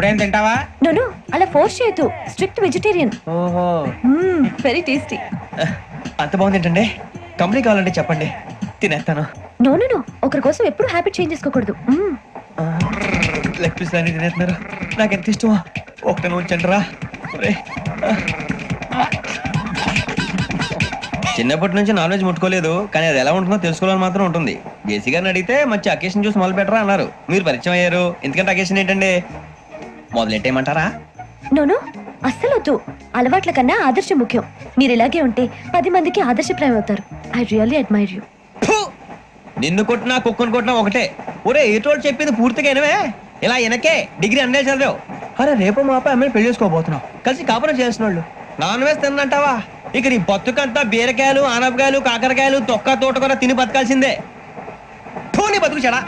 ఎప్పుడైనా తింటావా? నో అలా ఫోర్స్ చేయొద్దు. Strict vegetarian. ఓహో, వెరీ టేస్టీ. అంత బాగుంది ఏంటండి? కంపెనీ కావాలంటే చెప్పండి, తినేస్తాను. నో ఒకరి కోసం ఎప్పుడు హ్యాబిట్ చేంజ్ చేసుకోకూడదు. లెగ్ పీస్ అన్ని తినేస్తున్నారు. నాకు ఎంత ఇష్టమో ఒకటే ఉంచండి రా. చిన్నప్పటి నుంచి నాన్ వెజ్ ముట్టుకోలేదు, కానీ అది ఎలా ఉంటుందో తెలుసుకోవాలని మాత్రం ఉంటుంది. జేసీ గారిని అడిగితే మంచి అకేషన్ చూసి మొదలు పెట్టరా అన్నారు. మీరు పరిచయం అయ్యారు, ఎందుకంటే అకేషన్ ఏంటండి? మొదలెట్టేయమంటారా? నో అస్సలు వద్దు. అలవాట్ల కన్నా ఆదర్శం ముఖ్యం. మీరు ఇలాగే ఉంటే 10 మందికి ఆదర్శప్రాయం అవుతారు. I really admire you. నిన్ను కొట్టినా కుక్కను కొట్టినా ఒకటే. ఒరే ఏటోళ్ళు చెప్పింది పూర్తిగా వినవే. ఇలా వెనకే డిగ్రీ అన్నే చదివావు. అరే రేపు మా అబ్బాయి అమ్మాయిని పెళ్లి చేసుకోబోతున్నావు, కలిసి కాపురం చేసిన వాళ్ళు. నాన్ వెజ్ తిన్నంటావా? ఇక నీ బతుకంతా బీరకాయలు, ఆనపకాయలు, కాకరకాయలు, తొక్క తోట కూడా తిని బతకాల్సిందే. నీ బతుకు చెడా.